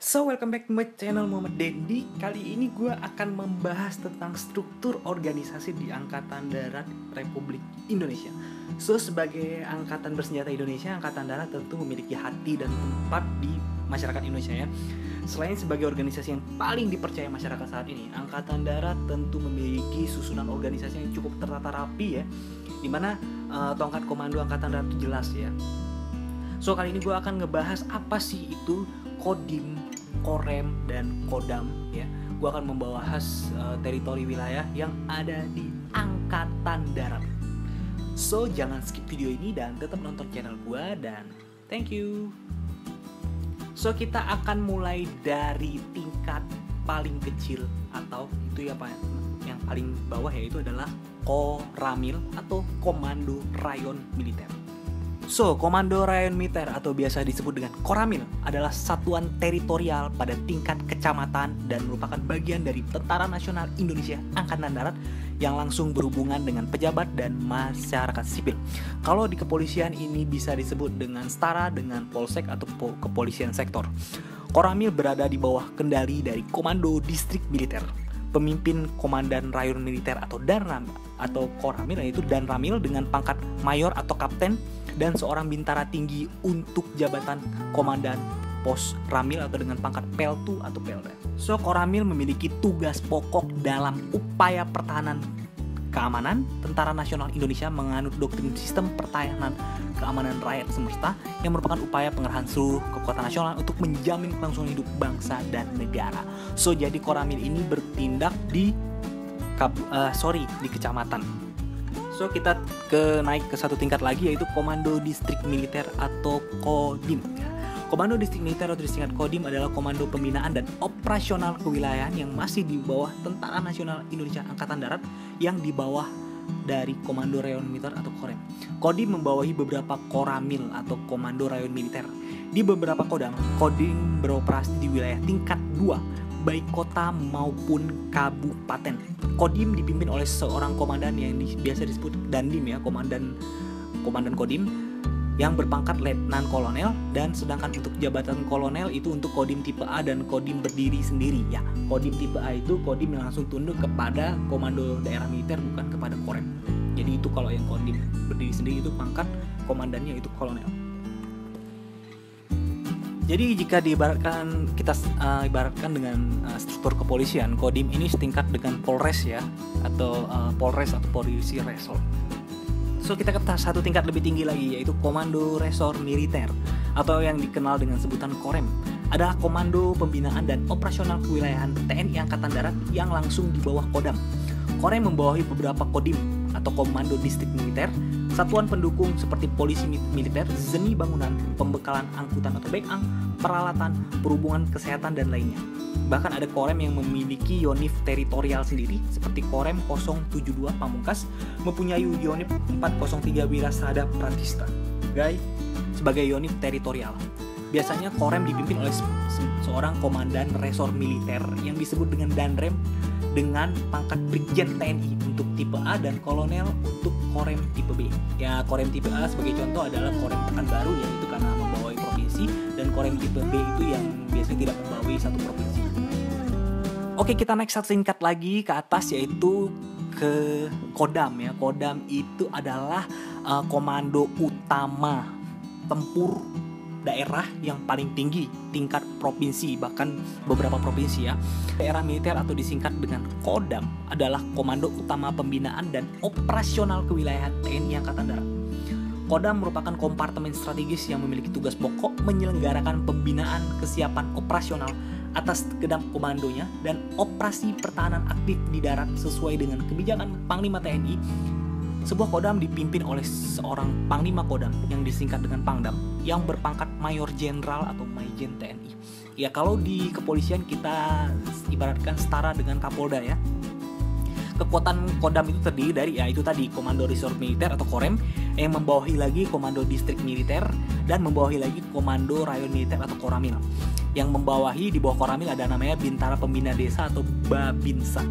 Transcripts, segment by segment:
So welcome back to my channel Muhammad Dendi. Kali ini gue akan membahas tentang struktur organisasi di Angkatan Darat Republik Indonesia. So sebagai angkatan bersenjata Indonesia, Angkatan Darat tentu memiliki hati dan tempat di masyarakat Indonesia ya. Selain sebagai organisasi yang paling dipercaya masyarakat saat ini, Angkatan Darat tentu memiliki susunan organisasi yang cukup tertata rapi ya, dimana tongkat komando Angkatan Darat itu jelas ya. So kali ini gue akan ngebahas apa sih itu Kodim, Korem, dan Kodam ya. Gue akan membahas teritori wilayah yang ada di Angkatan Darat. So jangan skip video ini dan tetap nonton channel gue, dan thank you. So kita akan mulai dari tingkat paling kecil atau itu ya Pak, yang paling bawah, yaitu adalah Koramil atau Komando Rayon Militer. So, Komando Rayon Militer atau biasa disebut dengan Koramil adalah satuan teritorial pada tingkat kecamatan dan merupakan bagian dari Tentara Nasional Indonesia Angkatan Darat yang langsung berhubungan dengan pejabat dan masyarakat sipil. Kalau di kepolisian ini bisa disebut dengan setara dengan Polsek atau kepolisian sektor. Koramil berada di bawah kendali dari Komando Distrik Militer. Pemimpin Komandan Rayon Militer atau Danram atau Koramil, yaitu Danramil dengan pangkat mayor atau kapten, dan seorang bintara tinggi untuk jabatan komandan pos Ramil atau dengan pangkat Peltu atau Pelda. So Koramil memiliki tugas pokok dalam upaya pertahanan keamanan. Tentara Nasional Indonesia menganut doktrin sistem pertahanan keamanan rakyat semesta yang merupakan upaya pengerahan seluruh kekuatan nasional untuk menjamin kelangsungan hidup bangsa dan negara. So jadi Koramil ini bertindak di kecamatan. So kita naik ke satu tingkat lagi, yaitu Komando Distrik Militer atau Kodim. Komando Distrik Militer atau disingkat Kodim adalah komando pembinaan dan operasional kewilayahan yang masih di bawah Tentara Nasional Indonesia Angkatan Darat yang di bawah dari Komando Rayon Militer atau Korem. Kodim membawahi beberapa Koramil atau Komando Rayon Militer. Di beberapa Kodam, Kodim beroperasi di wilayah tingkat 2, baik kota maupun kabupaten. Kodim dipimpin oleh seorang komandan yang biasa disebut Dandim ya, komandan Kodim yang berpangkat Letnan Kolonel, dan sedangkan untuk jabatan kolonel itu untuk Kodim tipe A dan Kodim berdiri sendiri ya. Kodim tipe A itu Kodim yang langsung tunduk kepada Komando Daerah Militer, bukan kepada Korem. Jadi itu kalau yang Kodim berdiri sendiri itu pangkat komandannya itu kolonel. Jadi jika kita ibaratkan dengan struktur kepolisian, Kodim ini setingkat dengan Polres ya, atau Polres atau Polisi Resor. So kita ke satu tingkat lebih tinggi lagi, yaitu Komando Resor Militer atau yang dikenal dengan sebutan Korem. Adalah komando pembinaan dan operasional kewilayahan TNI Angkatan Darat yang langsung di bawah Kodam. Korem membawahi beberapa Kodim atau Komando Distrik Militer, satuan pendukung seperti polisi militer, seni bangunan, pembekalan angkutan atau backang, peralatan, perhubungan, kesehatan, dan lainnya. Bahkan ada Korem yang memiliki yonif teritorial sendiri, seperti Korem 072 Pamungkas mempunyai yonif 403 Wirasada Pratista sebagai yonif teritorial. Biasanya Korem dipimpin oleh seorang komandan resor militer yang disebut dengan Danrem dengan pangkat Brigjen TNI untuk tipe A, dan kolonel untuk Korem tipe B. Ya, Korem tipe A sebagai contoh adalah Korem Pekanbaru, yaitu karena membawahi provinsi, dan Korem tipe B itu yang biasanya tidak membawahi satu provinsi. Oke, kita naik satu tingkat lagi ke atas, yaitu ke Kodam ya. Kodam itu adalah komando utama tempur daerah yang paling tinggi tingkat provinsi, bahkan beberapa provinsi ya. Daerah militer atau disingkat dengan Kodam adalah komando utama pembinaan dan operasional kewilayahan TNI Angkatan Darat. Kodam merupakan kompartemen strategis yang memiliki tugas pokok menyelenggarakan pembinaan kesiapan operasional atas genap komandonya dan operasi pertahanan aktif di darat sesuai dengan kebijakan Panglima TNI. Sebuah Kodam dipimpin oleh seorang Panglima Kodam yang disingkat dengan Pangdam yang berpangkat Mayor Jenderal atau Maijen TNI. Ya, kalau di kepolisian kita ibaratkan setara dengan Kapolda ya. Kekuatan Kodam itu terdiri dari ya itu tadi Komando Resor Militer atau Korem yang membawahi lagi Komando Distrik Militer dan membawahi lagi Komando Rayon Militer atau Koramil. Yang membawahi di bawah Koramil ada namanya Bintara Pembina Desa atau Babinsa.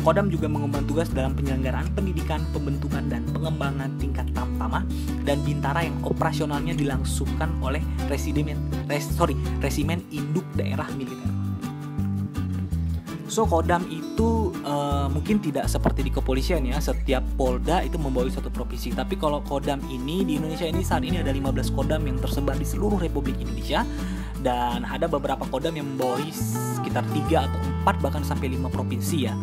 Kodam juga mengemban tugas dalam penyelenggaraan pendidikan, pembentukan dan pengembangan tingkat Tamtama dan Bintara yang operasionalnya dilangsungkan oleh Resimen Induk Daerah Militer. So Kodam itu mungkin tidak seperti di kepolisian ya, setiap Polda itu membawahi suatu provinsi. Tapi kalau Kodam ini di Indonesia ini saat ini ada 15 Kodam yang tersebar di seluruh Republik Indonesia. Dan ada beberapa Kodam yang membawahi sekitar 3 atau 4 bahkan sampai 5 provinsi ya.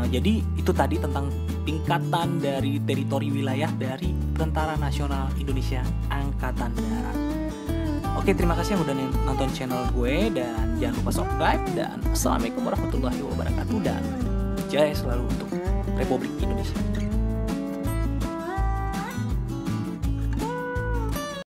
Jadi itu tadi tentang tingkatan dari teritori wilayah dari Tentara Nasional Indonesia Angkatan Darat. Oke, terima kasih yang udah nonton channel gue, dan jangan lupa subscribe, dan assalamualaikum warahmatullahi wabarakatuh, dan jaya selalu untuk Republik Indonesia.